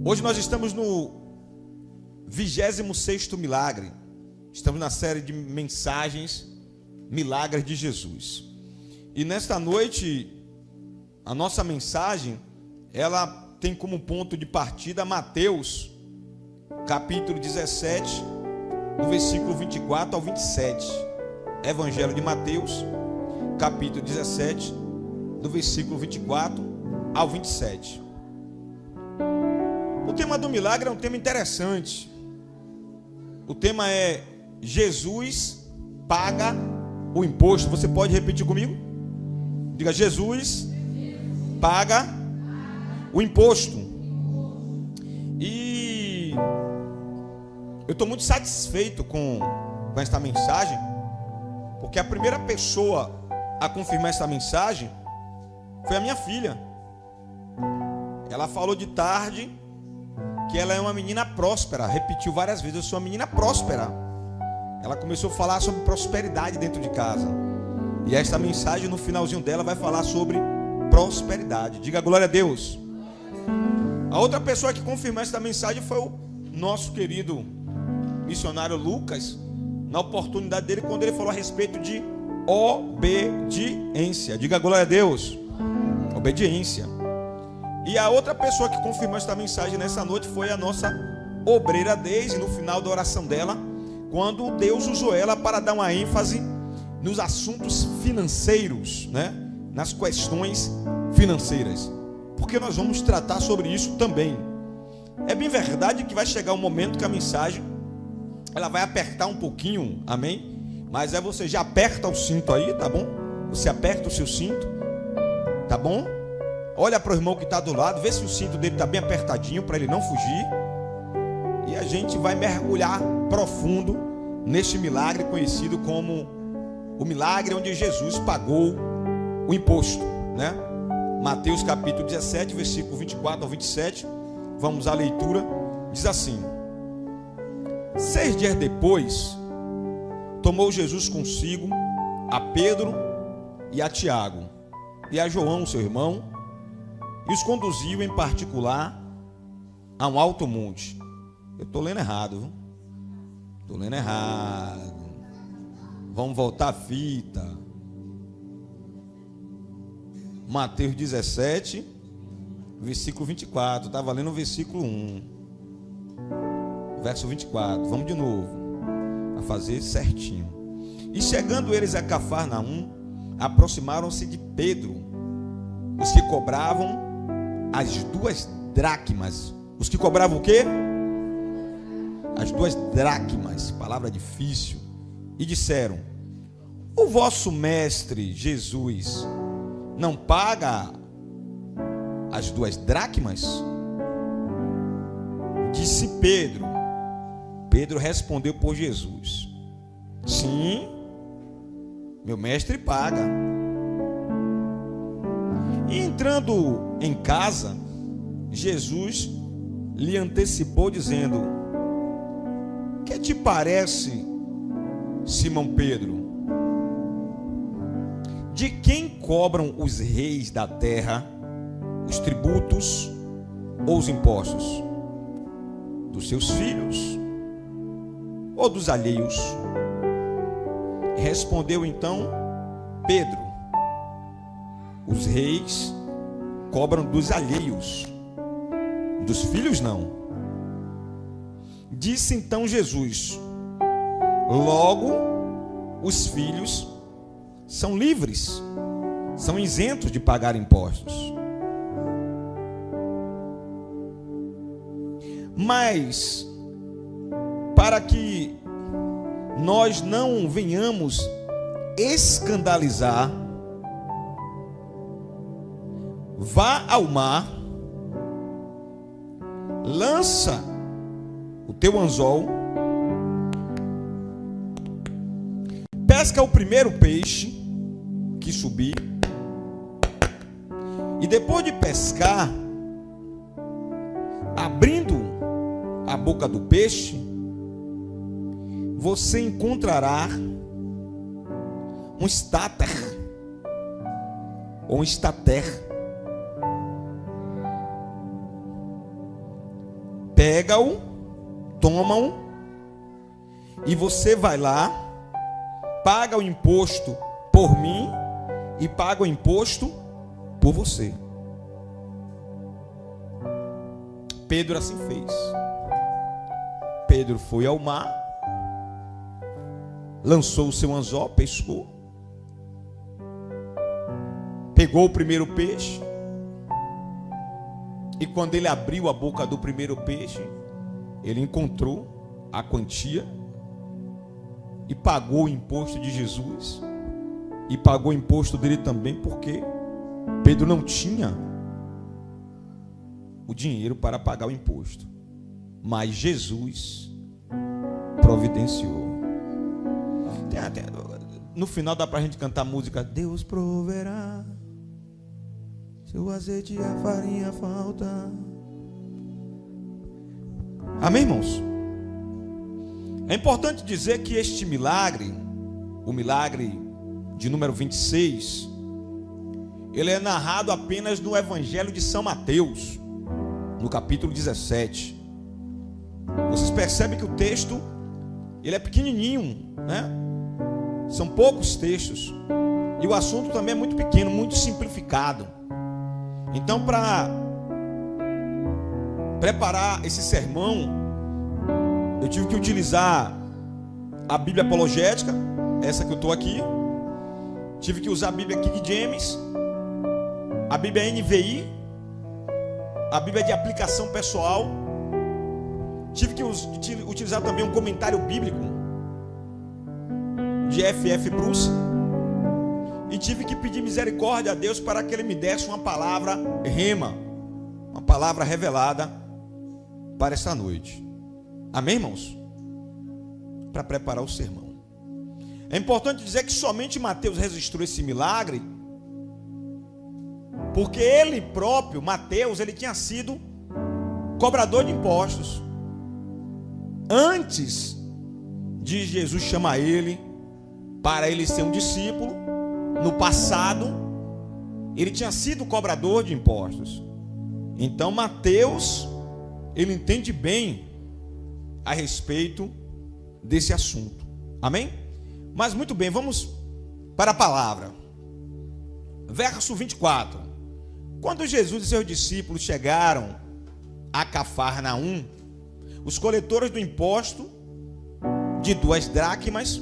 Hoje nós estamos no 26º milagre. Estamos na série de mensagens, milagres de Jesus. E nesta noite, a nossa mensagem, ela tem como ponto de partida Mateus, capítulo 17, do versículo 24 ao 27. Evangelho de Mateus, capítulo 17, do versículo 24 ao 27. O tema do milagre é um tema interessante. O tema é Jesus paga o imposto. Você pode repetir comigo? Diga: Jesus paga o imposto. E eu estou muito satisfeito com esta mensagem, porque a primeira pessoa a confirmar essa mensagem foi a minha filha. Ela falou de tarde que ela é uma menina próspera, repetiu várias vezes: eu sou uma menina próspera. Ela começou a falar sobre prosperidade dentro de casa, e esta mensagem no finalzinho dela vai falar sobre prosperidade. Diga glória a Deus. A outra pessoa que confirmou esta mensagem foi o nosso querido missionário Lucas, na oportunidade dele, quando ele falou a respeito de obediência. Diga glória a Deus. Obediência. E a outra pessoa que confirmou esta mensagem nessa noite foi a nossa obreira Deise, no final da oração dela, quando Deus usou ela para dar uma ênfase nos assuntos financeiros, né? Nas questões financeiras, porque nós vamos tratar sobre isso também. É bem verdade que vai chegar um momento que a mensagem ela vai apertar um pouquinho, amém? Mas você já aperta o cinto aí, tá bom? Você aperta o seu cinto, tá bom? Olha para o irmão que está do lado, vê se o cinto dele está bem apertadinho para ele não fugir. E a gente vai mergulhar profundo neste milagre conhecido como o milagre onde Jesus pagou o imposto, né? Mateus capítulo 17, versículo 24 ao 27. Vamos à leitura. Diz assim: 6 dias depois, tomou Jesus consigo a Pedro e a Tiago e a João, seu irmão, e os conduziu em particular a um alto monte. Eu estou lendo errado, viu? Estou lendo errado. Vamos voltar a fita. Mateus 17, versículo 24. Estava lendo o versículo 1. Verso 24. Vamos de novo, a fazer certinho. E chegando eles a Cafarnaum, aproximaram-se de Pedro os que cobravam as 2 dracmas. Os que cobravam o quê? As 2 dracmas, palavra difícil. E disseram: o vosso mestre Jesus não paga as 2 dracmas? Disse Pedro. Pedro respondeu por Jesus: sim, meu mestre paga. E entrando em casa, Jesus lhe antecipou, dizendo: que te parece, Simão Pedro? De quem cobram os reis da terra os tributos ou os impostos? Dos seus filhos ou dos alheios? Respondeu então Pedro: os reis cobram dos alheios, dos filhos não. Disse então Jesus: logo os filhos são livres, são isentos de pagar impostos. Mas para que nós não venhamos escandalizar, vá ao mar, lança o teu anzol, pesca o primeiro peixe que subir, e depois de pescar, abrindo a boca do peixe, você encontrará um estáter ou um estater. pega-o, toma-o, e você vai lá, paga o imposto por mim e paga o imposto por você. Pedro assim fez. Pedro foi ao mar, lançou o seu anzol, pescou, pegou o primeiro peixe, e quando ele abriu a boca do primeiro peixe, ele encontrou a quantia e pagou o imposto de Jesus, e pagou o imposto dele também, porque Pedro não tinha o dinheiro para pagar o imposto, mas Jesus providenciou. No final dá para a gente cantar a música: Deus proverá, seu azeite e a farinha falta. Amém, irmãos? É importante dizer que este milagre, o milagre de número 26, ele é narrado apenas no Evangelho de São Mateus, no capítulo 17. Vocês percebem que o texto, ele é pequenininho, né? São poucos textos, e o assunto também é muito pequeno, muito simplificado. Então, para preparar esse sermão, eu tive que utilizar a Bíblia apologética, essa que eu estou aqui. Tive que usar a Bíblia King James, a Bíblia NVI, a Bíblia de aplicação pessoal. Tive que utilizar também um comentário bíblico de F.F. Bruce. E tive que pedir misericórdia a Deus para que Ele me desse uma palavra rema, uma palavra revelada para essa noite. Amém, irmãos? Para preparar o sermão. É importante dizer que somente Mateus registrou esse milagre, porque ele próprio, Mateus, ele tinha sido cobrador de impostos antes de Jesus chamar ele para ele ser um discípulo. No passado, ele tinha sido cobrador de impostos. Então Mateus, ele entende bem a respeito desse assunto. Amém? Mas muito bem, vamos para a palavra. Verso 24. Quando Jesus e seus discípulos chegaram a Cafarnaum, os coletores do imposto de 2 dracmas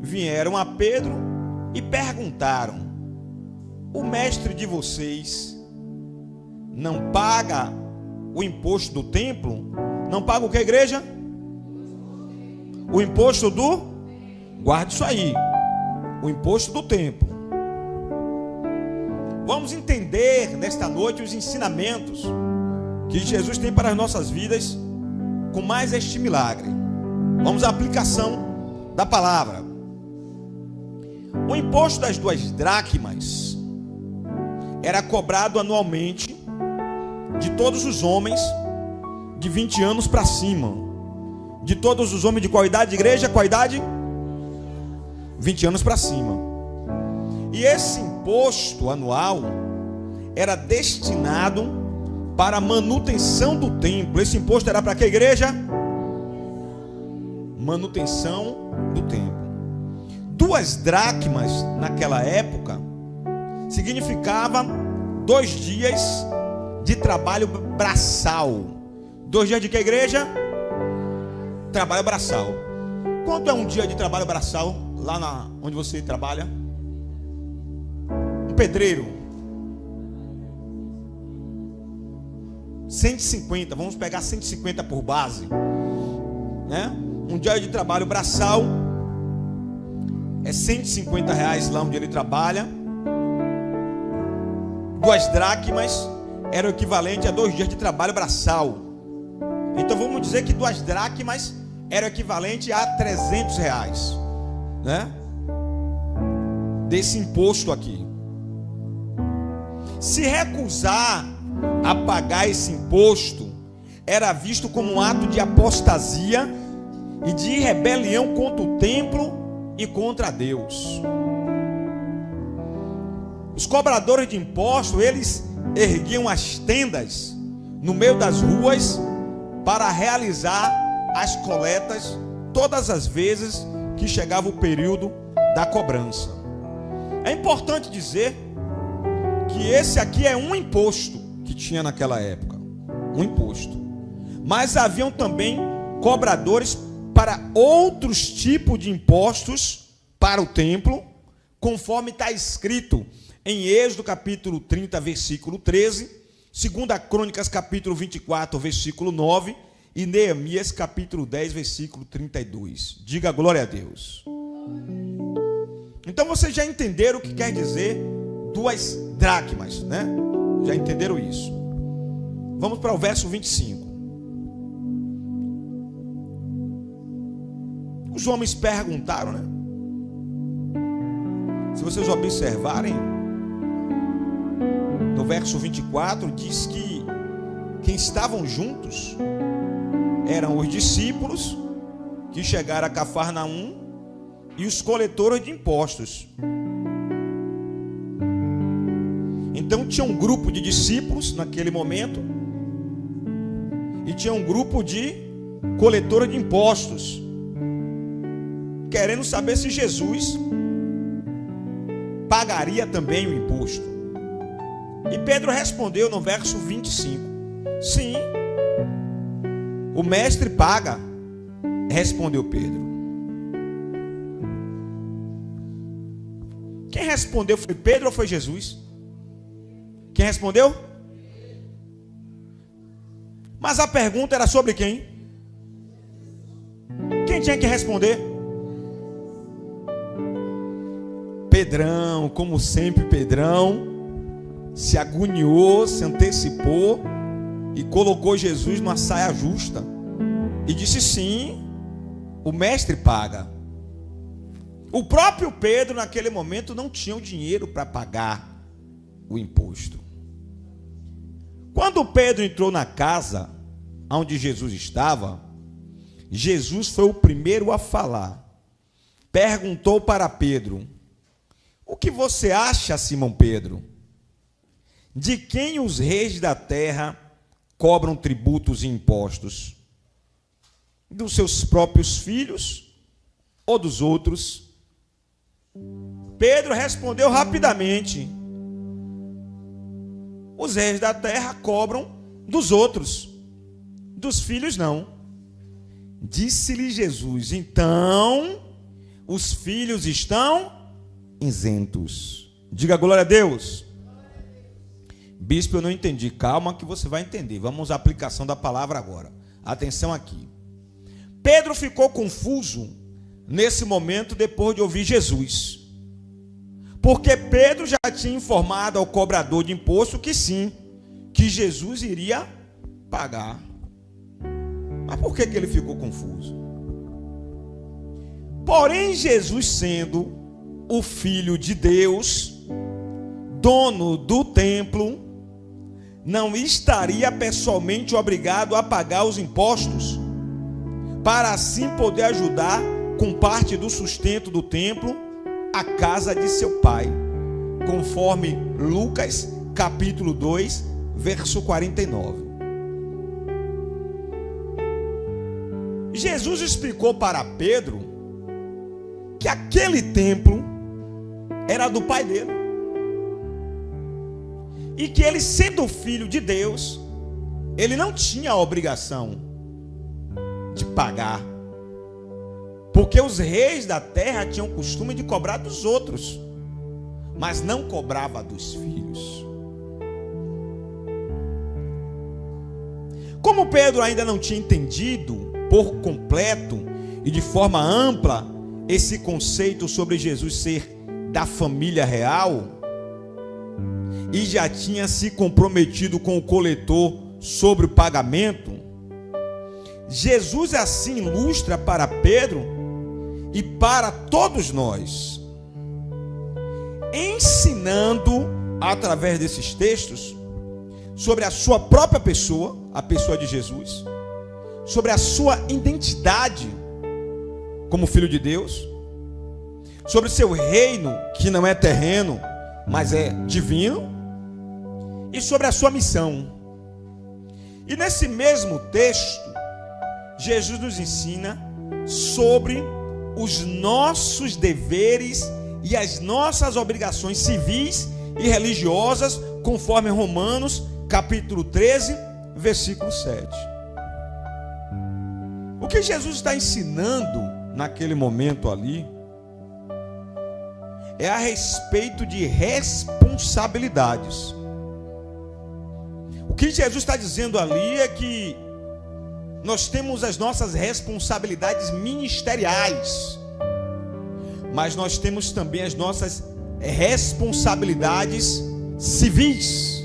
vieram a Pedro e perguntaram: o mestre de vocês não paga o imposto do templo? Não paga o que, igreja? O imposto do... Guarde isso aí. O imposto do templo. Vamos entender nesta noite os ensinamentos que Jesus tem para as nossas vidas com mais este milagre. Vamos à aplicação da palavra. O imposto das 2 dracmas era cobrado anualmente de todos os homens de 20 anos para cima. De todos os homens de qual idade, igreja? Qual idade? 20 anos para cima. E esse imposto anual era destinado para a manutenção do templo. Esse imposto era para que, igreja? Manutenção do templo. 2 dracmas naquela época significava 2 dias de trabalho braçal. 2 dias de que, igreja? Trabalho braçal. Quanto é um dia de trabalho braçal lá onde você trabalha? Um pedreiro. 150, vamos pegar 150 por base, né? Um dia de trabalho braçal é R$150 lá onde ele trabalha. 2 dracmas era o equivalente a 2 dias de trabalho braçal. Então vamos dizer que 2 dracmas era o equivalente a R$300, né? Desse imposto aqui. Se recusar a pagar esse imposto, era visto como um ato de apostasia e de rebelião contra o templo e contra Deus. Os cobradores de impostos, eles erguiam as tendas no meio das ruas para realizar as coletas todas as vezes que chegava o período da cobrança. É importante dizer que esse aqui é um imposto que tinha naquela época, um imposto. Mas haviam também cobradores para outros tipos de impostos para o templo, conforme está escrito em Êxodo capítulo 30, versículo 13, 2 Crônicas capítulo 24, versículo 9 e Neemias capítulo 10, versículo 32. Diga glória a Deus. Então vocês já entenderam o que quer dizer 2 dracmas, né? Já entenderam isso. Vamos para o verso 25. Os homens perguntaram, né? Se vocês observarem, no verso 24 diz que quem estavam juntos eram os discípulos que chegaram a Cafarnaum e os coletores de impostos. Então tinha um grupo de discípulos naquele momento e tinha um grupo de coletores de impostos, querendo saber se Jesus pagaria também o imposto. E Pedro respondeu no verso 25: sim, o mestre paga, respondeu Pedro. Quem respondeu foi Pedro ou foi Jesus? Quem respondeu? Mas a pergunta era sobre quem? Quem tinha que responder? Pedrão, como sempre, Pedrão se agoniou, se antecipou e colocou Jesus numa saia justa e disse: sim, o mestre paga. O próprio Pedro naquele momento não tinha o dinheiro para pagar o imposto. Quando Pedro entrou na casa onde Jesus estava, Jesus foi o primeiro a falar. Perguntou para Pedro: o que você acha, Simão Pedro? De quem os reis da terra cobram tributos e impostos? Dos seus próprios filhos ou dos outros? Pedro respondeu rapidamente: os reis da terra cobram dos outros, dos filhos não. Disse-lhe Jesus: então os filhos estão isentos. Diga glória a Deus. Bispo, eu não entendi. Calma que você vai entender. Vamos à aplicação da palavra agora. Atenção aqui. Pedro ficou confuso nesse momento depois de ouvir Jesus. Porque Pedro já tinha informado ao cobrador de imposto que sim, que Jesus iria pagar. Mas por que ele ficou confuso? Porém, Jesus, sendo o Filho de Deus, dono do templo, não estaria pessoalmente obrigado a pagar os impostos, para assim poder ajudar com parte do sustento do templo a casa de seu pai, conforme Lucas capítulo 2, verso 49. Jesus explicou para Pedro que aquele templo era do pai dele, e que ele, sendo filho de Deus, ele não tinha a obrigação de pagar, porque os reis da terra tinham o costume de cobrar dos outros, mas não cobrava dos filhos. Como Pedro ainda não tinha entendido por completo e de forma ampla esse conceito sobre Jesus ser da família real, e já tinha se comprometido com o coletor sobre o pagamento, Jesus assim ilustra para Pedro e para todos nós, ensinando através desses textos sobre a sua própria pessoa, a pessoa de Jesus, sobre a sua identidade como filho de Deus, sobre seu reino que não é terreno, mas é divino, e sobre a sua missão. E nesse mesmo texto, Jesus nos ensina sobre os nossos deveres e as nossas obrigações civis e religiosas, conforme Romanos, capítulo 13, versículo 7. O que Jesus está ensinando naquele momento ali é a respeito de responsabilidades. O que Jesus está dizendo ali é que nós temos as nossas responsabilidades ministeriais, mas nós temos também as nossas responsabilidades civis.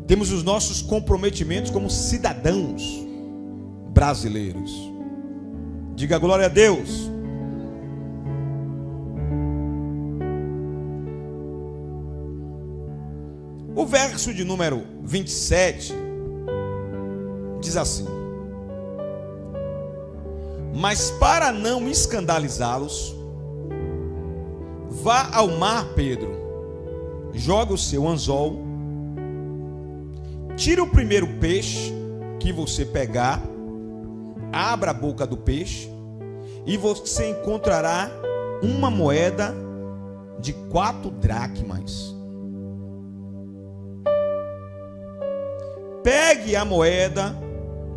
Temos os nossos comprometimentos como cidadãos brasileiros. Diga glória a Deus. O verso de número 27 diz assim: mas para não escandalizá-los, vá ao mar, Pedro, joga o seu anzol, tira o primeiro peixe que você pegar, abra a boca do peixe, e você encontrará uma moeda de 4 dracmas. Pegue a moeda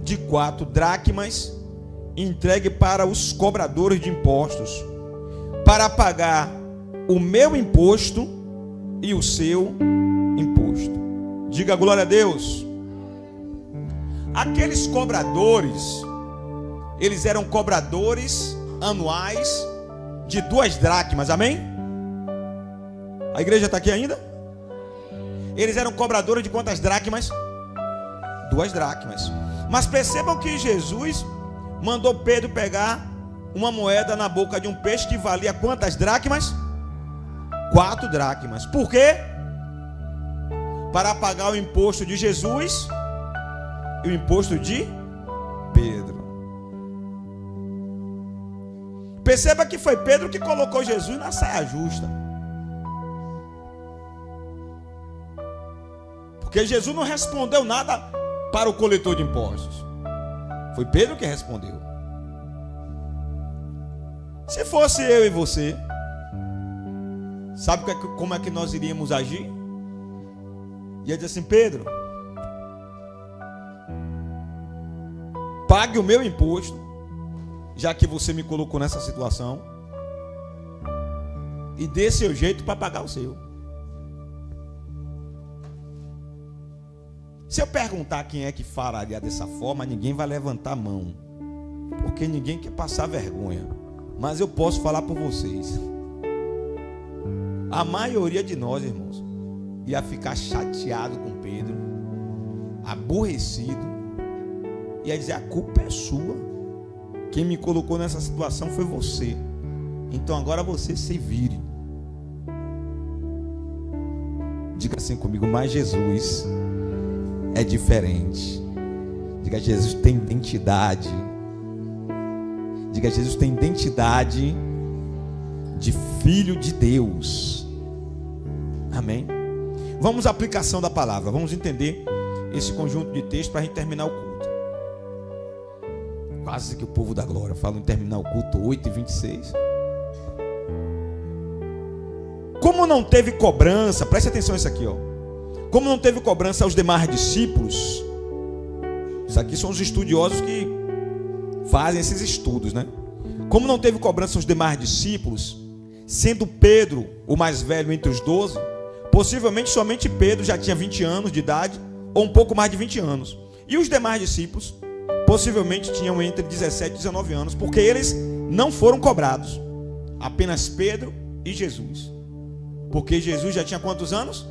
de 4 dracmas, entregue para os cobradores de impostos, para pagar o meu imposto e o seu imposto. Diga glória a Deus. Aqueles cobradores, eles eram cobradores anuais de 2 dracmas, amém? A igreja está aqui ainda? Eles eram cobradores de quantas dracmas? 2 dracmas. Mas percebam que Jesus mandou Pedro pegar uma moeda na boca de um peixe que valia quantas dracmas? 4 dracmas. Por quê? Para pagar o imposto de Jesus e o imposto de Pedro. Perceba que foi Pedro que colocou Jesus na saia justa. Porque Jesus não respondeu nada para o coletor de impostos. Foi Pedro que respondeu. Se fosse eu e você, sabe como é que nós iríamos agir? Ia dizer assim: Pedro, pague o meu imposto, já que você me colocou nessa situação, e dê seu jeito para pagar o seu. Se eu perguntar quem é que falaria dessa forma, ninguém vai levantar a mão, porque ninguém quer passar vergonha. Mas eu posso falar por vocês. A maioria de nós, irmãos, ia ficar chateado com Pedro, aborrecido, ia dizer: a culpa é sua, quem me colocou nessa situação foi você, então agora você se vire. Diga assim comigo: mas Jesus é diferente. Diga: Jesus tem identidade. Diga: Jesus tem identidade de filho de Deus. Amém? Vamos à aplicação da palavra. Vamos entender esse conjunto de textos para a gente terminar o culto. Quase que o povo da glória fala em terminar o culto 8h26. Como não teve cobrança, preste atenção nisso aqui, ó. Como não teve cobrança aos demais discípulos, isso aqui são os estudiosos que fazem esses estudos, né? Como não teve cobrança aos demais discípulos, sendo Pedro o mais velho entre os 12, possivelmente somente Pedro já tinha 20 anos de idade, ou um pouco mais de 20 anos. E os demais discípulos, possivelmente tinham entre 17 e 19 anos, porque eles não foram cobrados. Apenas Pedro e Jesus. Porque Jesus já tinha quantos anos?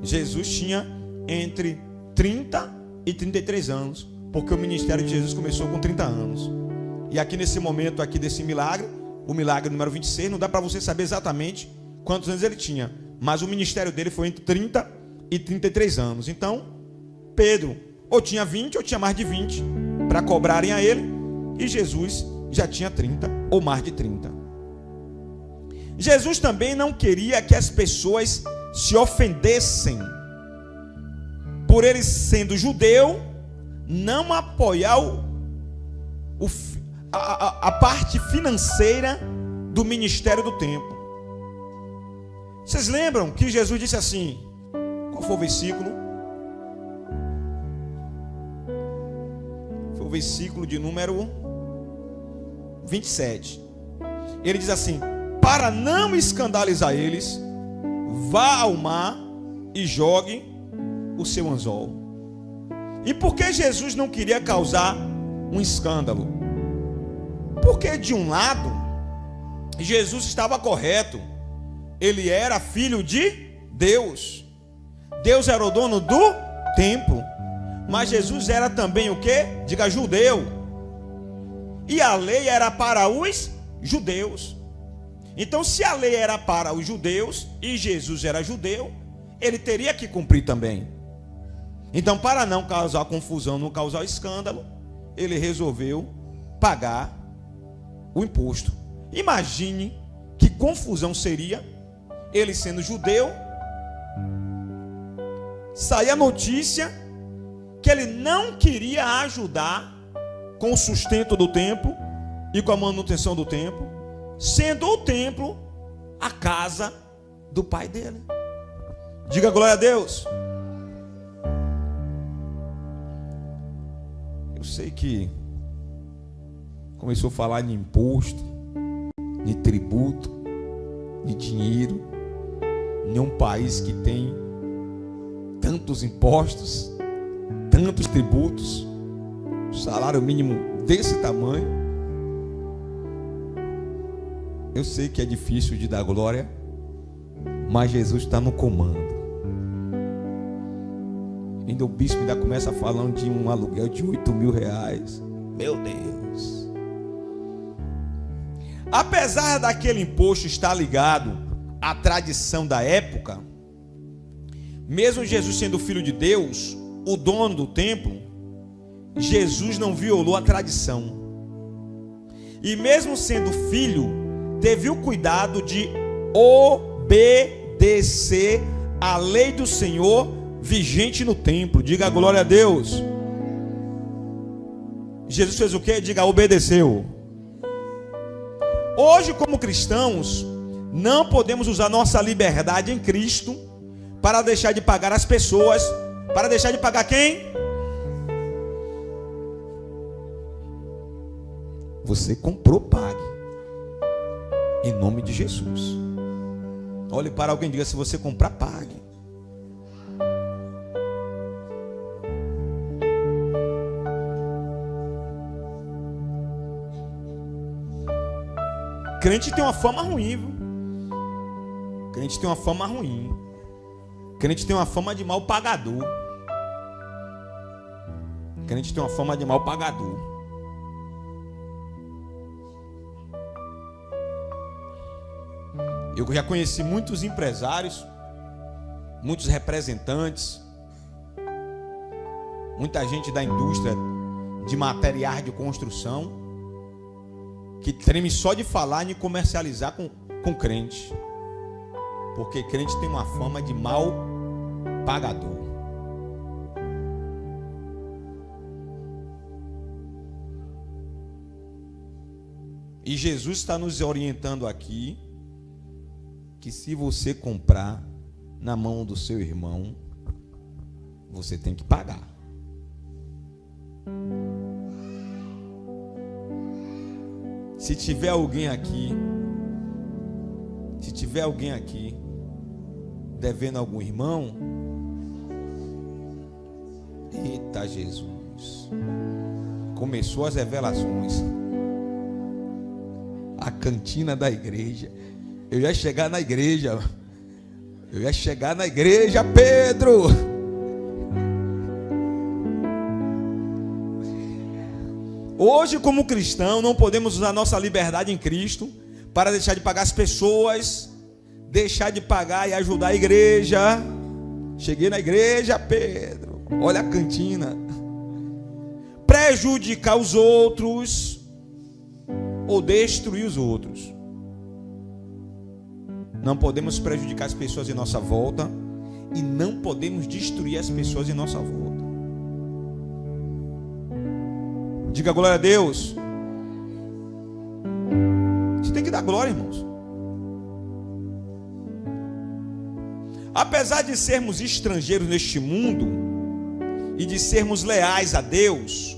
Jesus tinha entre 30 e 33 anos, porque o ministério de Jesus começou com 30 anos. E aqui nesse momento aqui desse milagre, o milagre número 26, não dá para você saber exatamente quantos anos ele tinha, mas o ministério dele foi entre 30 e 33 anos. Então, Pedro ou tinha 20 ou tinha mais de 20 para cobrarem a ele, e Jesus já tinha 30 ou mais de 30. Jesus também não queria que as pessoas se ofendessem por ele sendo judeu, não apoiar a parte financeira do ministério do templo. Vocês lembram que Jesus disse assim? Qual foi o versículo? Foi o versículo de número 27. Ele diz assim: para não escandalizar eles, vá ao mar e jogue o seu anzol. E por que Jesus não queria causar um escândalo? Porque de um lado, Jesus estava correto. Ele era filho de Deus. Deus era o dono do templo. Mas Jesus era também o quê? Diga, judeu. E a lei era para os judeus. Então, se a lei era para os judeus e Jesus era judeu, ele teria que cumprir também. Então, para não causar confusão, não causar escândalo, ele resolveu pagar o imposto. Imagine que confusão seria ele sendo judeu, sair a notícia que ele não queria ajudar com o sustento do templo e com a manutenção do templo, sendo o templo a casa do pai dele. Diga glória a Deus. Eu sei que começou a falar de imposto, de tributo, de dinheiro. Em um país que tem tantos impostos, tantos tributos, salário mínimo desse tamanho, eu sei que é difícil de dar glória, mas Jesus está no comando. Ainda o bispo ainda começa falando de um aluguel de 8.000 reais. Meu Deus. Apesar daquele imposto estar ligado à tradição da época, mesmo Jesus sendo filho de Deus, o dono do templo, Jesus não violou a tradição. E mesmo sendo filho, teve o cuidado de obedecer à lei do Senhor vigente no templo. Diga glória a Deus. Jesus fez o quê? Diga, obedeceu. Hoje, como cristãos, não podemos usar nossa liberdade em Cristo para deixar de pagar as pessoas. Para deixar de pagar quem? Você comprou, pague. Em nome de Jesus. Olhe para alguém e diga: se você comprar, pague. Crente tem uma fama ruim, viu? Crente tem uma fama ruim. Crente tem uma fama de mal pagador. Crente tem uma fama de mal pagador. Eu já conheci muitos empresários, muitos representantes, muita gente da indústria de materiais de construção que treme só de falar em comercializar com crente, porque crente tem uma fama de mal pagador. E Jesus está nos orientando aqui que se você comprar na mão do seu irmão, você tem que pagar. Se tiver alguém aqui devendo algum irmão, eita Jesus, começou as revelações. A cantina da igreja. Eu ia chegar na igreja, Pedro. Hoje, como cristão, não podemos usar nossa liberdade em Cristo para deixar de pagar as pessoas, deixar de pagar e ajudar a igreja. Cheguei na igreja, Pedro. Olha a cantina. Prejudicar os outros ou destruir os outros. Não podemos prejudicar as pessoas em nossa volta e não podemos destruir as pessoas em nossa volta. Diga glória a Deus. Você tem que dar glória, irmãos. Apesar de sermos estrangeiros neste mundo e de sermos leais a Deus,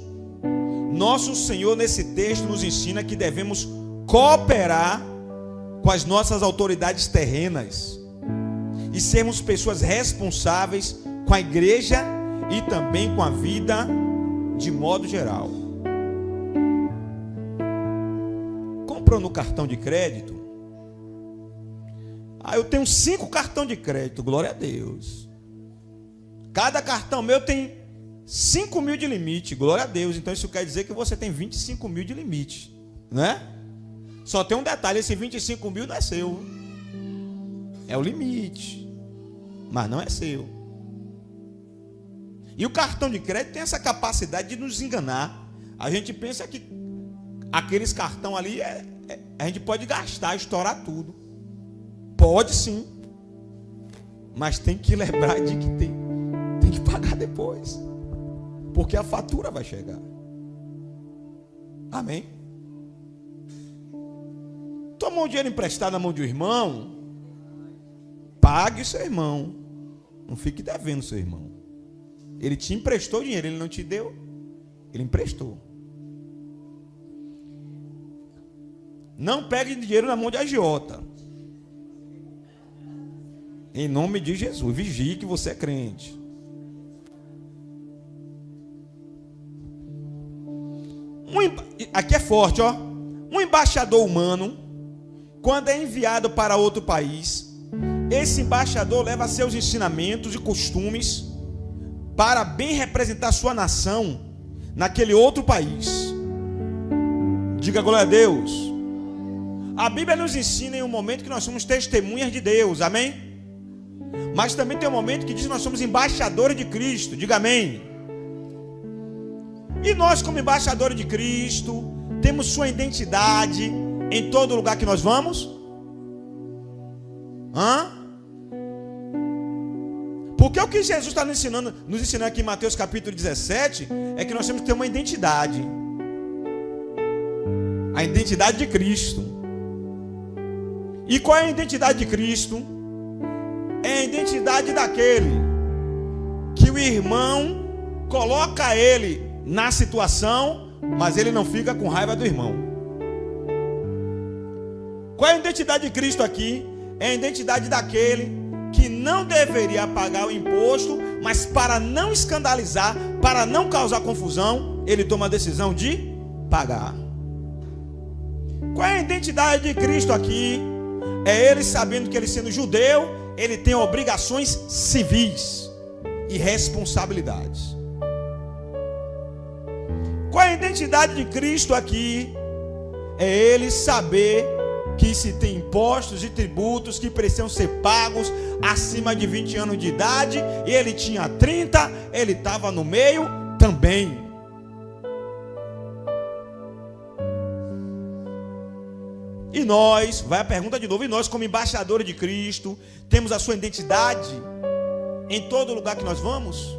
nosso Senhor nesse texto nos ensina que devemos cooperar com as nossas autoridades terrenas e sermos pessoas responsáveis com a igreja e também com a vida de modo geral. Comprou no cartão de crédito? Eu tenho 5 cartões de crédito, glória a Deus. Cada cartão meu tem 5 mil de limite, glória a Deus. Então isso quer dizer que você tem 25 mil de limite, né? Só tem um detalhe, esse 25 mil não é seu. É o limite, mas não é seu. E o cartão de crédito tem essa capacidade de nos enganar. A gente pensa que aqueles cartões ali, a gente pode gastar, estourar tudo. Pode sim, mas tem que lembrar de que tem que pagar depois, porque a fatura vai chegar. Amém? Tomou um dinheiro emprestado na mão de um irmão, pague o seu irmão, não fique devendo o seu irmão. Ele te emprestou dinheiro, ele não te deu, ele emprestou. Não pegue dinheiro na mão de agiota. Em nome de Jesus, vigie que você é crente. Aqui é forte, ó. Um embaixador humano, quando é enviado para outro país, esse embaixador leva seus ensinamentos e costumes para bem representar sua nação naquele outro país. Diga glória a Deus. A Bíblia nos ensina em um momento que nós somos testemunhas de Deus, amém? Mas também tem um momento que diz que nós somos embaixadores de Cristo, diga amém. E nós, como embaixadores de Cristo, temos sua identidade em todo lugar que nós vamos? Porque o que Jesus está nos ensinando aqui em Mateus capítulo 17, é que nós temos que ter uma identidade. A identidade de Cristo. E qual é a identidade de Cristo? É a identidade daquele que o irmão coloca ele na situação, mas ele não fica com raiva do irmão. Qual é a identidade de Cristo aqui? É a identidade daquele que não deveria pagar o imposto, mas para não escandalizar, para não causar confusão, ele toma a decisão de pagar. Qual é a identidade de Cristo aqui? É ele sabendo que ele sendo judeu, ele tem obrigações civis e responsabilidades. Qual é a identidade de Cristo aqui? É ele saber que se tem impostos e tributos que precisam ser pagos acima de 20 anos de idade, e ele tinha 30, ele estava no meio também. E nós, vai a pergunta de novo, e nós como embaixadores de Cristo, temos a sua identidade em todo lugar que nós vamos?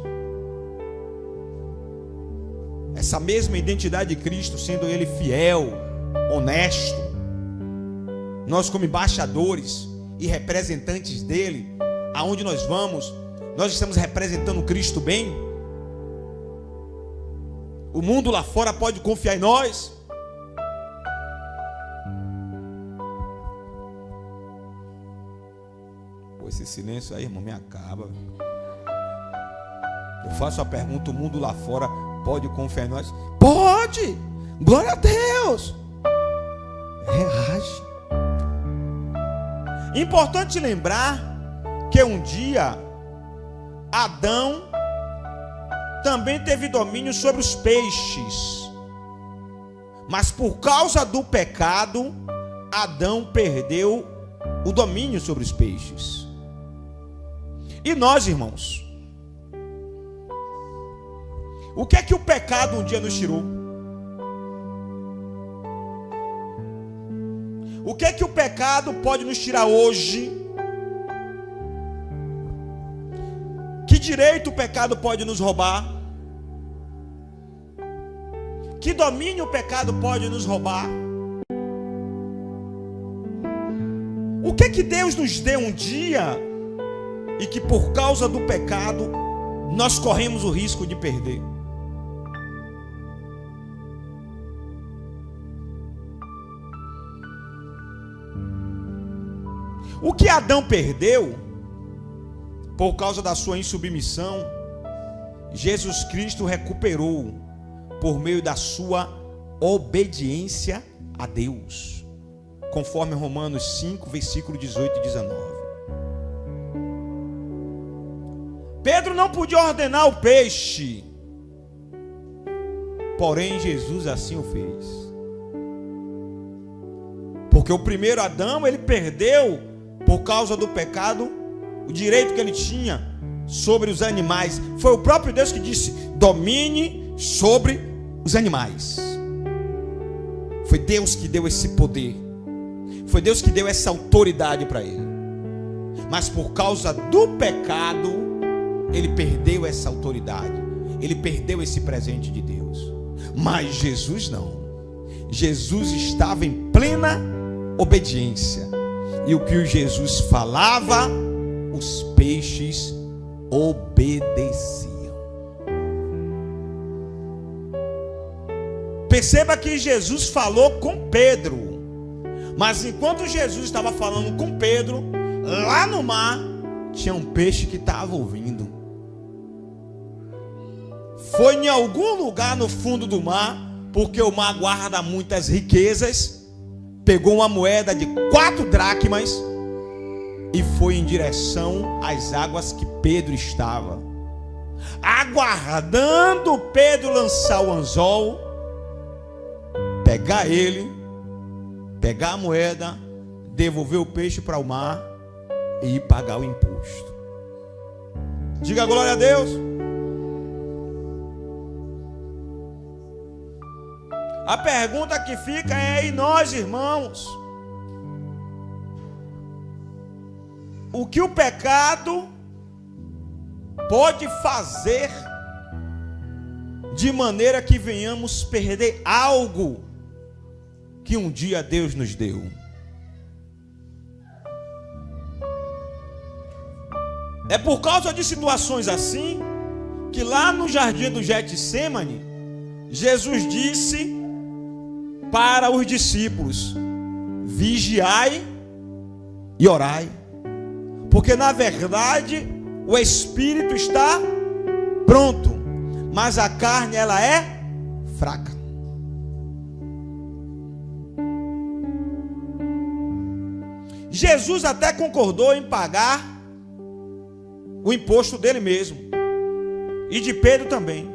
Essa mesma identidade de Cristo, sendo ele fiel, honesto, nós como embaixadores e representantes dele, aonde nós vamos, nós estamos representando Cristo bem? O mundo lá fora pode confiar em nós? Esse silêncio aí, irmão, me acaba. Eu faço a pergunta: o mundo lá fora pode confiar em nós? Pode! Glória a Deus! Reage. Importante lembrar que um dia Adão também teve domínio sobre os peixes, mas por causa do pecado, Adão perdeu o domínio sobre os peixes. E nós, irmãos, o que é que o pecado um dia nos tirou? O que é que o pecado pode nos tirar hoje? direito o pecado pode nos roubar? Que domínio o pecado pode nos roubar? O que Deus nos deu um dia e que por causa do pecado nós corremos o risco de perder? O que Adão perdeu por causa da sua insubmissão, Jesus Cristo recuperou por meio da sua obediência a Deus, conforme Romanos 5, versículo 18 e 19. Pedro não podia ordenar o peixe, porém Jesus assim o fez. Porque o primeiro Adão, ele perdeu, por causa do pecado, o direito que ele tinha sobre os animais. Foi o próprio Deus que disse: domine sobre os animais. Foi Deus que deu esse poder. Foi Deus que deu essa autoridade para ele. Mas por causa do pecado, ele perdeu essa autoridade. Ele perdeu esse presente de Deus. Mas Jesus não. Jesus estava em plena obediência. E o que Jesus falava, os peixes obedeciam. Perceba que Jesus falou com Pedro. Mas enquanto Jesus estava falando com Pedro, lá no mar tinha um peixe que estava ouvindo. Foi em algum lugar no fundo do mar, porque o mar guarda muitas riquezas. Pegou uma moeda de 4 dracmas e foi em direção às águas que Pedro estava, aguardando Pedro lançar o anzol, pegar ele, pegar a moeda, devolver o peixe para o mar e ir pagar o imposto. Diga glória a Deus. A pergunta que fica é: e nós, irmãos? O que o pecado pode fazer de maneira que venhamos perder algo que um dia Deus nos deu? É por causa de situações assim que lá no jardim do Getsêmani, Jesus disse para os discípulos: vigiai e orai, porque na verdade o espírito está pronto, mas a carne ela é fraca. Jesus até concordou em pagar o imposto dele mesmo e de Pedro também.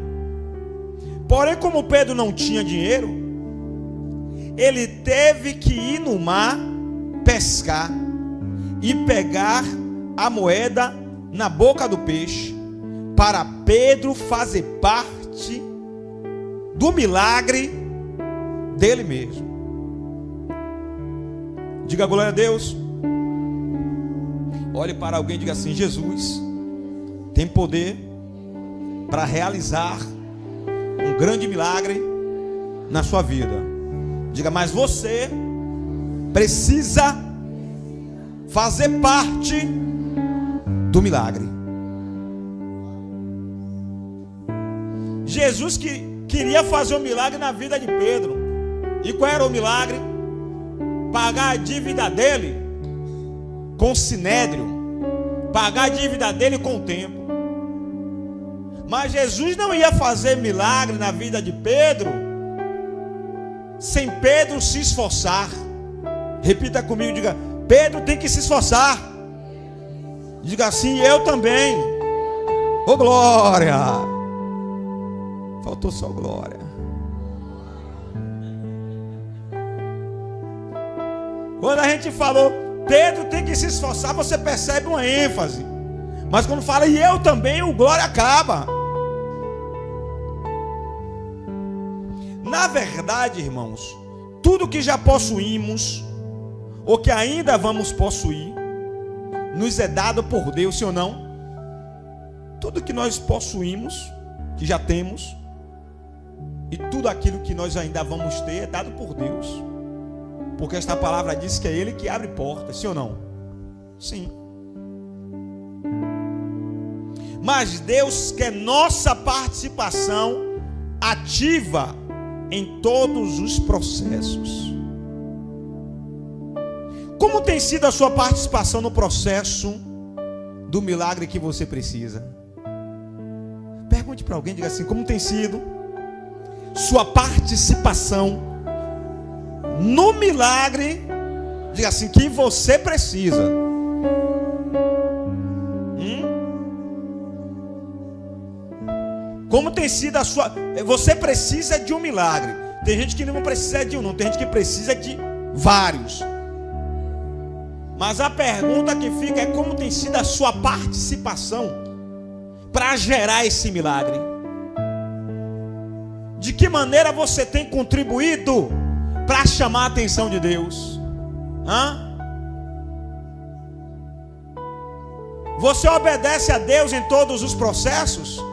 Porém, como Pedro não tinha dinheiro, ele teve que ir no mar pescar e pegar a moeda na boca do peixe, para Pedro fazer parte do milagre dele mesmo. Diga glória a Deus. Olhe para alguém e diga assim: Jesus tem poder para realizar um grande milagre na sua vida. Diga: mas você precisa fazer parte do milagre. Jesus que queria fazer um milagre na vida de Pedro. E qual era o milagre? Pagar a dívida dele com o sinédrio, pagar a dívida dele com o templo. Mas Jesus não ia fazer milagre na vida de Pedro sem Pedro se esforçar. Repita comigo, diga: Pedro tem que se esforçar. Diga assim: eu também. Ô glória! Faltou só glória. Quando a gente falou Pedro tem que se esforçar, você percebe uma ênfase. Mas quando fala e eu também, o glória acaba. Na verdade, irmãos, tudo que já possuímos, ou que ainda vamos possuir, nos é dado por Deus, sim ou não? tudo que nós possuímos, que já temos, e tudo aquilo que nós ainda vamos ter é dado por Deus. Porque esta palavra diz que é Ele que abre portas, sim ou não? Sim. Mas Deus quer nossa participação ativa em todos os processos. Como tem sido a sua participação no processo do milagre que você precisa? Pergunte para alguém, diga assim: como tem sido sua participação no milagre, diga assim, que você precisa? Como tem sido a sua... Você precisa de um milagre. Tem gente que não precisa de um, não. Tem gente que precisa de vários. Mas a pergunta que fica é: como tem sido a sua participação para gerar esse milagre? De que maneira você tem contribuído para chamar a atenção de Deus? Você obedece a Deus em todos os processos?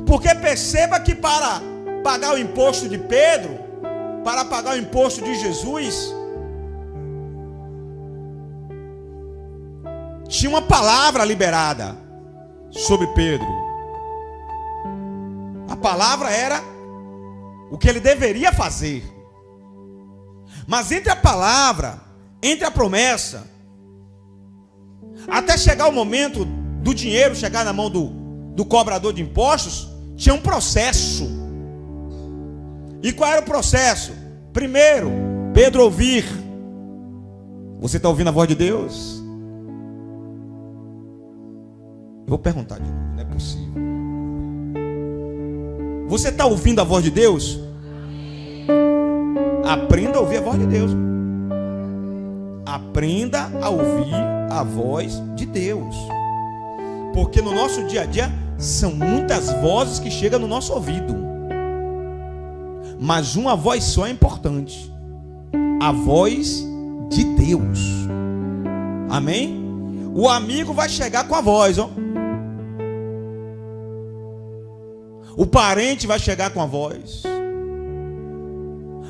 Porque perceba que para pagar o imposto de Pedro, para pagar o imposto de Jesus, tinha uma palavra liberada sobre Pedro. A palavra era o que ele deveria fazer. Mas entre a palavra, entre a promessa, até chegar o momento do dinheiro chegar na mão do cobrador de impostos, tinha um processo. E qual era o processo? Primeiro, Pedro ouvir. Você está ouvindo a voz de Deus? Eu vou perguntar de novo, não é possível. Você está ouvindo a voz de Deus? Aprenda a ouvir a voz de Deus. Aprenda a ouvir a voz de Deus. Porque no nosso dia a dia são muitas vozes que chegam no nosso ouvido. Mas uma voz só é importante: a voz de Deus. Amém? O amigo vai chegar com a voz, ó. O parente vai chegar com a voz.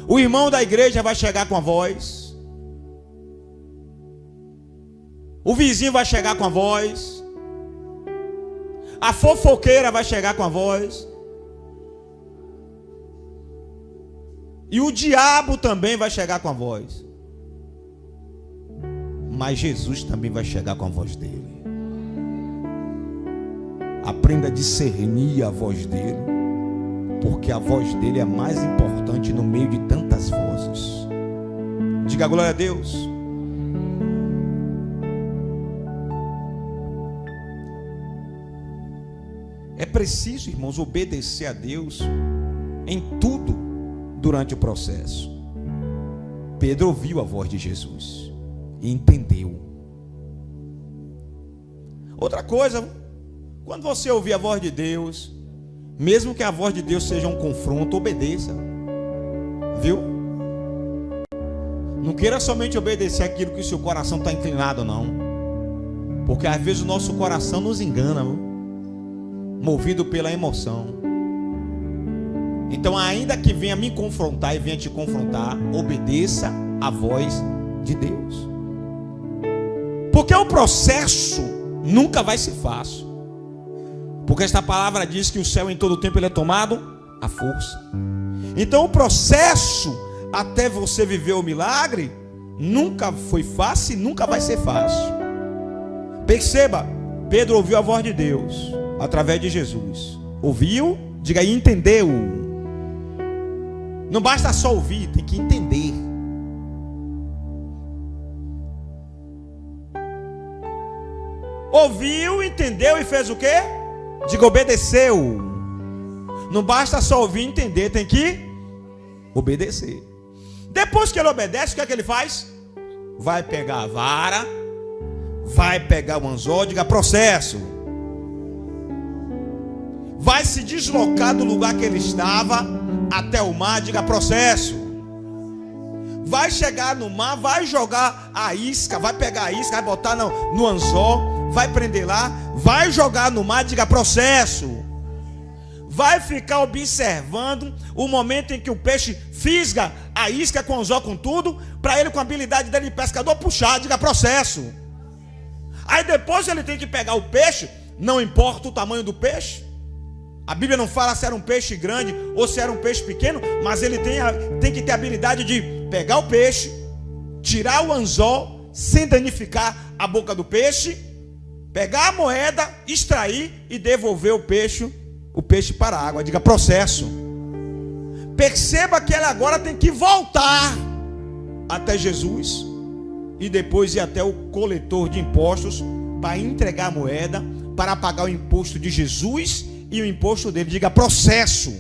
O irmão da igreja vai chegar com a voz. O vizinho vai chegar com a voz. A fofoqueira vai chegar com a voz. E o diabo também vai chegar com a voz. Mas Jesus também vai chegar com a voz dele. Aprenda a discernir a voz dele, porque a voz dele é mais importante no meio de tantas vozes. Diga glória a Deus. É preciso, irmãos, obedecer a Deus em tudo durante o processo. Pedro ouviu a voz de Jesus e entendeu. Outra coisa, quando você ouvir a voz de Deus, mesmo que a voz de Deus seja um confronto, obedeça. Viu? Não queira somente obedecer aquilo que o seu coração está inclinado, não. Porque às vezes o nosso coração nos engana, viu? Movido pela emoção. Então, ainda que venha me confrontar e venha te confrontar, obedeça a voz de Deus. Porque o processo nunca vai ser fácil. Porque esta palavra diz que o céu em todo tempo ele é tomado à força. Então o processo até você viver o milagre nunca foi fácil e nunca vai ser fácil. Perceba, Pedro ouviu a voz de Deus através de Jesus. Ouviu? Diga aí, entendeu. Não basta só ouvir, tem que entender. Ouviu, entendeu e fez o quê? Diga, obedeceu. Não basta só ouvir e entender, tem que obedecer. Depois que ele obedece, o que é que ele faz? Vai pegar a vara, vai pegar o anzol, diga processo. Vai se deslocar do lugar que ele estava até o mar, diga processo. vai chegar no mar, vai jogar a isca, vai pegar a isca, vai botar no anzol, vai prender lá, vai jogar no mar, diga processo. Vai ficar observando o momento em que o peixe fisga a isca com o anzol, com tudo, para ele, com a habilidade dele de pescador, puxar, diga processo. Aí depois ele tem que pegar o peixe, não importa o tamanho do peixe. A Bíblia não fala se era um peixe grande ou se era um peixe pequeno, mas ele tem que ter a habilidade de pegar o peixe, tirar o anzol sem danificar a boca do peixe, pegar a moeda, extrair e devolver o peixe para a água. Diga processo. Perceba que ele agora tem que voltar até Jesus e depois ir até o coletor de impostos para entregar a moeda, para pagar o imposto de Jesus e o imposto dele. Diga processo.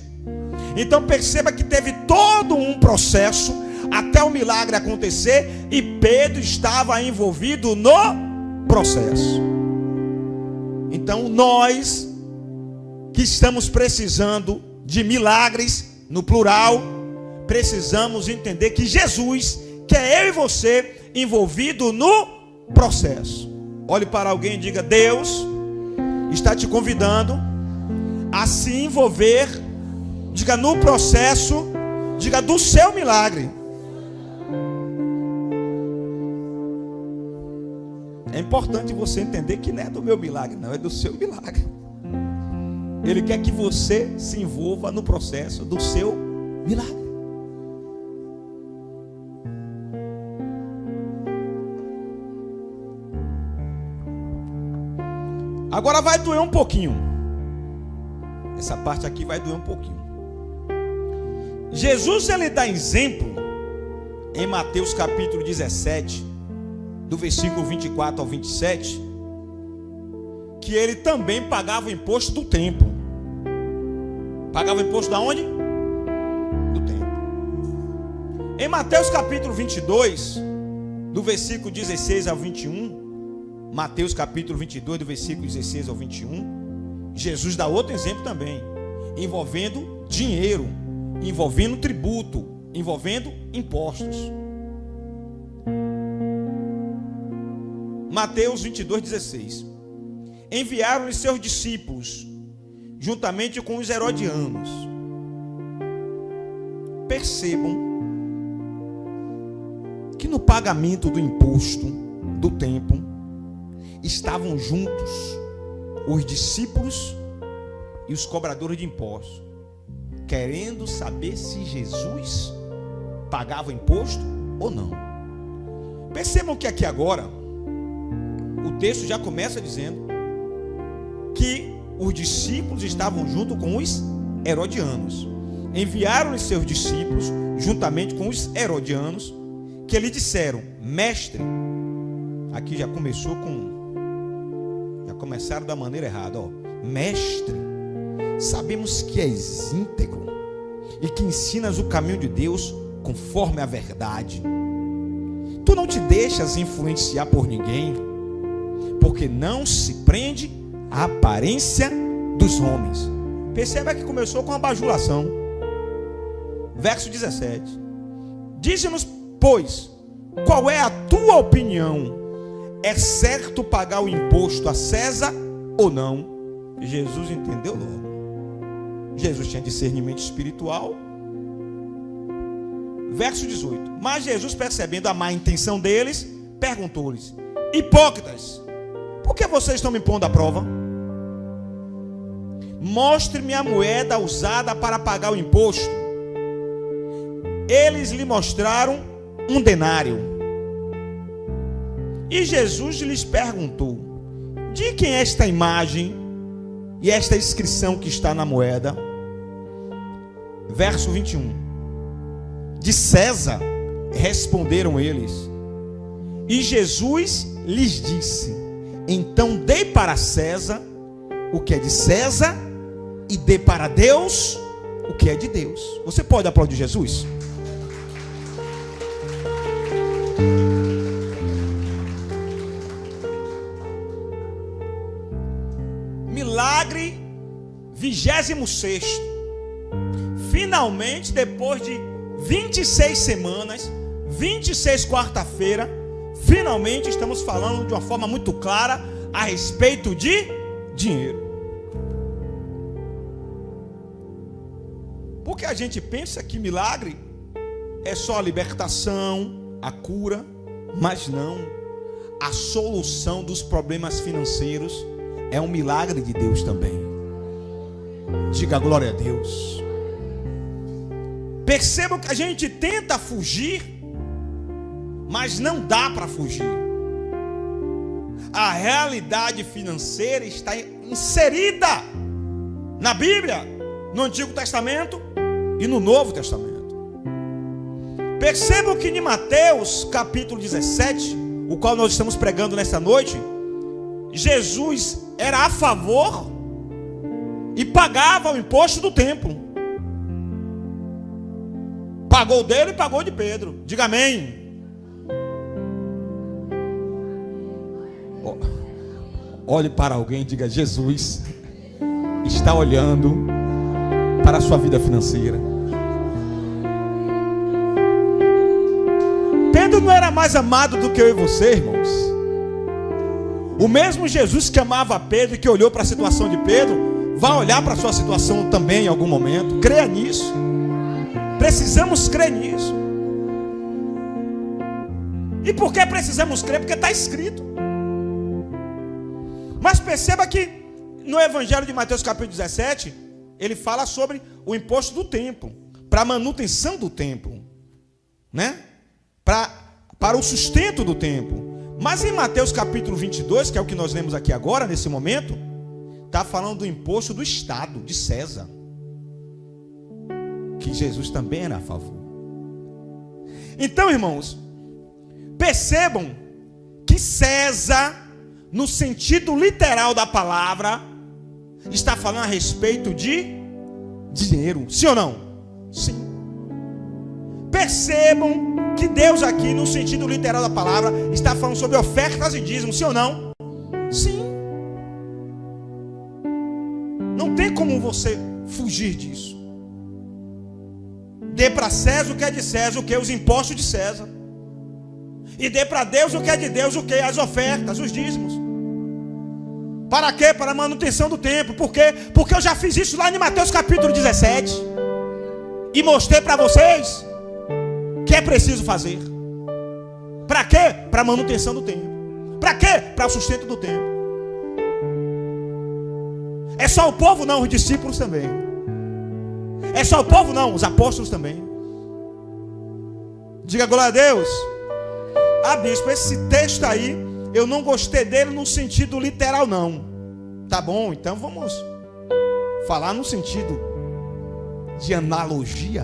Então perceba que teve todo um processo até o milagre acontecer, e Pedro estava envolvido no processo. Então nós que estamos precisando de milagres, no plural, precisamos entender que Jesus quer eu e você envolvido no processo. Olhe para alguém e diga: Deus está te convidando a se envolver, diga, no processo, diga, do seu milagre. É importante você entender que não é do meu milagre, não, é do seu milagre. Ele quer que você se envolva no processo do seu milagre. Agora vai doer um pouquinho. Essa parte aqui vai doer um pouquinho. Jesus, ele dá exemplo em Mateus capítulo 17, do versículo 24 ao 27, que ele também pagava o imposto do templo. Pagava o imposto da onde? Do templo. Em Mateus capítulo 22, do versículo 16 ao 21, Mateus capítulo 22, do versículo 16 ao 21, Jesus dá outro exemplo também, envolvendo dinheiro, envolvendo tributo, envolvendo impostos. Mateus 22, 16. Enviaram-lhe seus discípulos, juntamente com os herodianos. Percebam que no pagamento do imposto do templo estavam juntos os discípulos e os cobradores de impostos, querendo saber se Jesus pagava imposto ou não. Percebam que aqui agora o texto já começa dizendo que os discípulos estavam junto com os herodianos. Enviaram-lhe seus discípulos juntamente com os herodianos, que lhe disseram: mestre, aqui já começaram da maneira errada, ó. Mestre, sabemos que és íntegro e que ensinas o caminho de Deus conforme a verdade. Tu não te deixas influenciar por ninguém, porque não se prende à aparência dos homens. Perceba que começou com a bajulação. Verso 17. Dize-nos, pois, qual é a tua opinião? É certo pagar o imposto a César ou não? Jesus entendeu logo. Jesus tinha discernimento espiritual. Verso 18. Mas Jesus, percebendo a má intenção deles, perguntou-lhes: hipócritas, por que vocês estão me pondo à prova? Mostre-me a moeda usada para pagar o imposto. Eles lhe mostraram um denário. E Jesus lhes perguntou: de quem é esta imagem e esta inscrição que está na moeda? Verso 21. De César, responderam eles. E Jesus lhes disse: então dê para César o que é de César e dê para Deus o que é de Deus. Você pode aplaudir Jesus? Milagre 26º. Finalmente, depois de 26 semanas, 26, quarta-feira, finalmente estamos falando de uma forma muito clara a respeito de dinheiro. Porque a gente pensa que milagre é só a libertação, a cura, mas não. A solução dos problemas financeiros é um milagre de Deus também. Diga glória a Deus. Percebam que a gente tenta fugir, mas não dá para fugir. A realidade financeira está inserida na Bíblia, no Antigo Testamento e no Novo Testamento. Percebam que em Mateus capítulo 17, o qual nós estamos pregando nessa noite, Jesus era a favor e pagava o imposto do templo. Pagou dele e pagou de Pedro. Diga amém. Olhe para alguém e diga: Jesus está olhando para a sua vida financeira. Pedro não era mais amado do que eu e você, irmãos. O mesmo Jesus que amava Pedro e que olhou para a situação de Pedro, vai olhar para a sua situação também em algum momento. Creia nisso. Precisamos crer nisso. E por que precisamos crer? Porque está escrito. Mas perceba que no Evangelho de Mateus capítulo 17, ele fala sobre o imposto do templo, para a manutenção do templo, né? Para o sustento do templo. Mas em Mateus capítulo 22, que é o que nós lemos aqui agora, nesse momento, está falando do imposto do Estado, de César, que Jesus também era a favor. Então, irmãos, percebam que César, no sentido literal da palavra, está falando a respeito de dinheiro. Sim ou não? Sim. Percebam que Deus aqui, no sentido literal da palavra, está falando sobre ofertas e dízimos. Sim ou não? Sim. Não tem como você fugir disso. Dê para César o que é de César, o que? Os impostos de César. E dê para Deus o que é de Deus, o que? As ofertas, os dízimos. Para quê? Para a manutenção do templo. Por quê? Porque eu já fiz isso lá em Mateus capítulo 17. E mostrei para vocês que é preciso fazer. Para quê? Para a manutenção do templo. Para quê? Para o sustento do templo. É só o povo? Não, os discípulos também. É só o povo? Não, os apóstolos também. Diga glória a Deus. Ah, bispo, esse texto aí, eu não gostei dele no sentido literal, não. Tá bom, então vamos falar no sentido de analogia,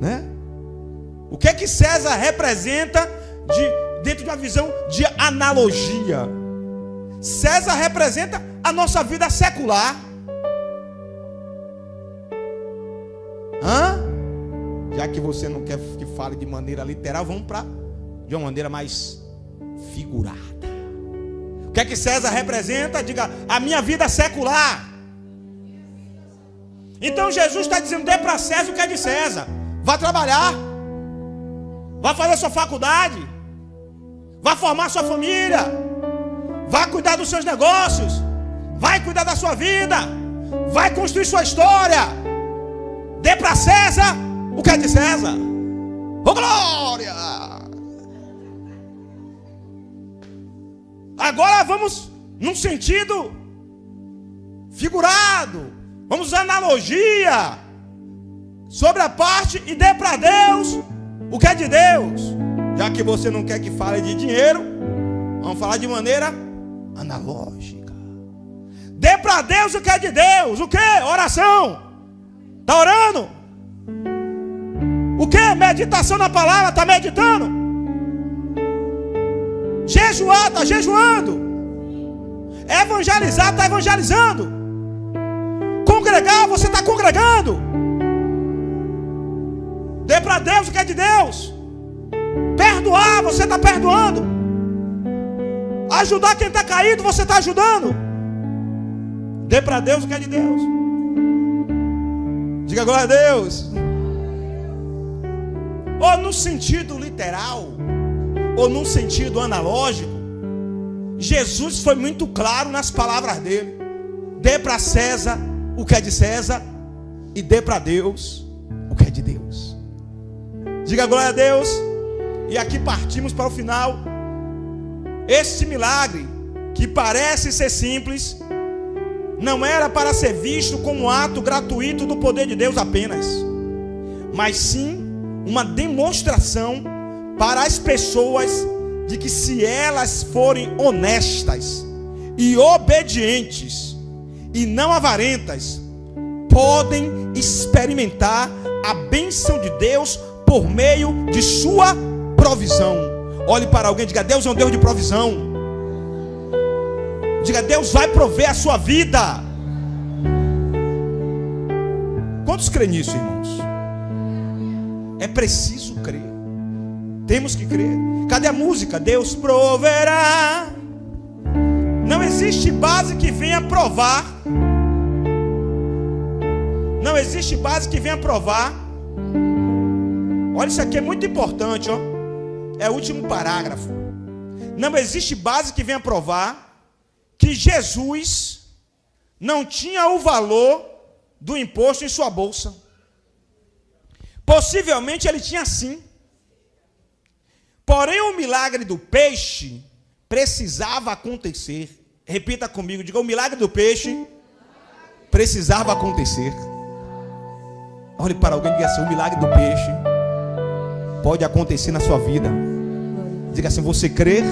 né? O que é que César representa dentro de uma visão de analogia? César representa a nossa vida secular. Já que você não quer que fale de maneira literal, vamos para de uma maneira mais figurada. O que é que César representa? Diga: a minha vida secular. Então Jesus está dizendo: dê para César o que é de César. Vá trabalhar, vá fazer sua faculdade, vá formar sua família, vá cuidar dos seus negócios, vai cuidar da sua vida, vai construir sua história. Dê para César o que é de César. Oh, glória! Agora vamos num sentido figurado. Vamos usar analogia sobre a parte e dê para Deus o que é de Deus. Já que você não quer que fale de dinheiro, vamos falar de maneira analógica. Dê para Deus o que é de Deus. O que? Oração. Está orando? O que? Meditação na palavra. Está meditando? Jejuar. Está jejuando? Evangelizar. Está evangelizando? Congregar. Você está congregando? Dê para Deus o que é de Deus. Perdoar. Você está perdoando? Ajudar quem está caído. Você está ajudando? Dê para Deus o que é de Deus. Diga glória a Deus. ou no sentido literal, ou no sentido analógico, Jesus foi muito claro nas palavras dele: dê para César o que é de César e dê para Deus o que é de Deus. Diga glória a Deus. E aqui partimos para o final. Este milagre, que parece ser simples, não era para ser visto como um ato gratuito do poder de Deus apenas, mas sim uma demonstração para as pessoas de que, se elas forem honestas e obedientes e não avarentas, podem experimentar a bênção de Deus por meio de sua provisão. Olhe para alguém e diga: Deus é um Deus de provisão. Diga: Deus vai prover a sua vida. Quantos creem nisso, irmãos? É preciso crer. Temos que crer. Cadê a música? Deus proverá. Não existe base que venha provar. Não existe base que venha provar. Olha, isso aqui é muito importante, ó. É o último parágrafo. Não existe base que venha provar que Jesus não tinha o valor do imposto em sua bolsa. Possivelmente ele tinha sim. Porém, o milagre do peixe precisava acontecer. Repita comigo, diga: o milagre do peixe precisava acontecer. Olhe para alguém e diga assim: o milagre do peixe pode acontecer na sua vida. Diga assim: você crer?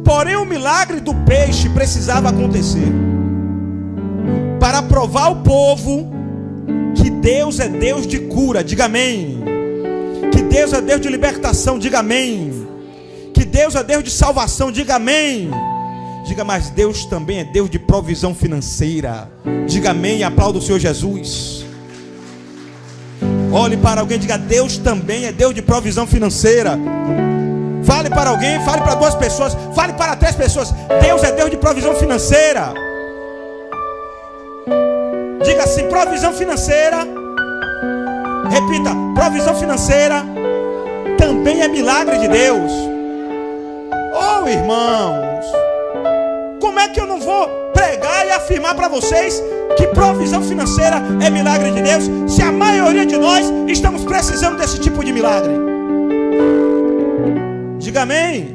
Porém, o milagre do peixe precisava acontecer para provar ao povo que Deus é Deus de cura. Diga amém. Que Deus é Deus de libertação. Diga amém. Que Deus é Deus de salvação. Diga amém. Diga: mas Deus também é Deus de provisão financeira. Diga amém e aplauda o Senhor Jesus. Olhe para alguém e diga: Deus também é Deus de provisão financeira. Fale para alguém, fale para 2 pessoas, fale para 3 pessoas: Deus é Deus de provisão financeira. Diga assim: provisão financeira. Repita: provisão financeira também é milagre de Deus. Oh, irmãos, como é que eu não vou pregar e afirmar para vocês que provisão financeira é milagre de Deus, se a maioria de nós estamos precisando desse tipo de milagre? Diga amém.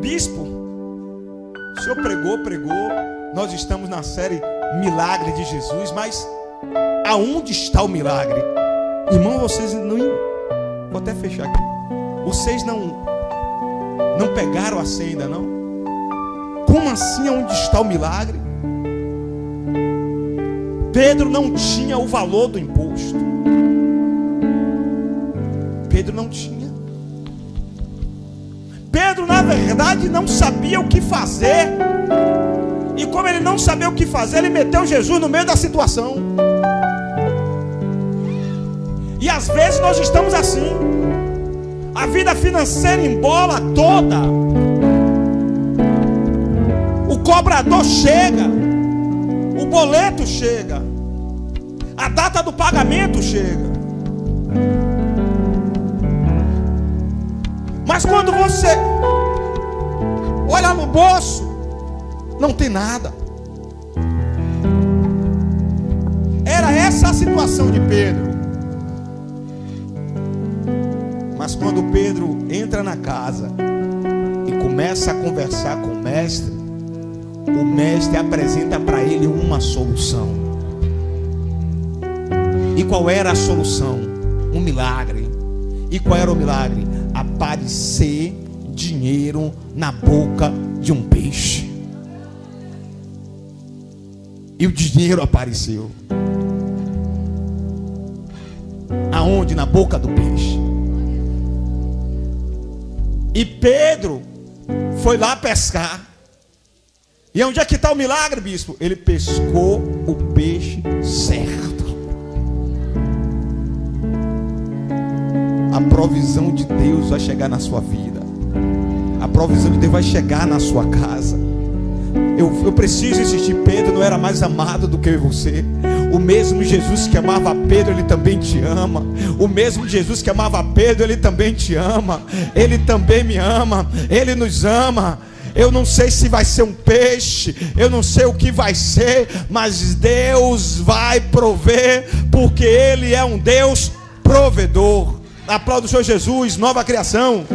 Bispo, o senhor pregou. Nós estamos na série Milagre de Jesus, mas aonde está o milagre? Irmão, vocês não... Vou até fechar aqui. Vocês não pegaram a senha ainda não? Como assim aonde está o milagre? Pedro não tinha o valor do imposto. Pedro não tinha. Pedro, na verdade, não sabia o que fazer. E como ele não sabia o que fazer, ele meteu Jesus no meio da situação. E às vezes nós estamos assim. A vida financeira embola toda. O cobrador chega. O boleto chega. A data do pagamento chega. Mas quando você olha no bolso, não tem nada. Era essa a situação de Pedro. Mas quando Pedro entra na casa e começa a conversar com o mestre apresenta para ele uma solução. E qual era a solução? Um milagre. E qual era o milagre? Aparecer dinheiro na boca de um peixe. E o dinheiro apareceu. Aonde? Na boca do peixe. E Pedro foi lá pescar. E onde é que está o milagre, bispo? Ele pescou o peixe certo. A provisão de Deus vai chegar na sua vida. A provisão de Deus vai chegar na sua casa. Eu preciso insistir. Pedro não era mais amado do que eu e você. O mesmo Jesus que amava Pedro, Ele também te ama. O mesmo Jesus que amava Pedro, Ele também te ama. Ele também me ama. Ele nos ama. Eu não sei se vai ser um peixe, eu não sei o que vai ser, mas Deus vai prover, porque Ele é um Deus provedor. Aplauda o Senhor Jesus, nova criação.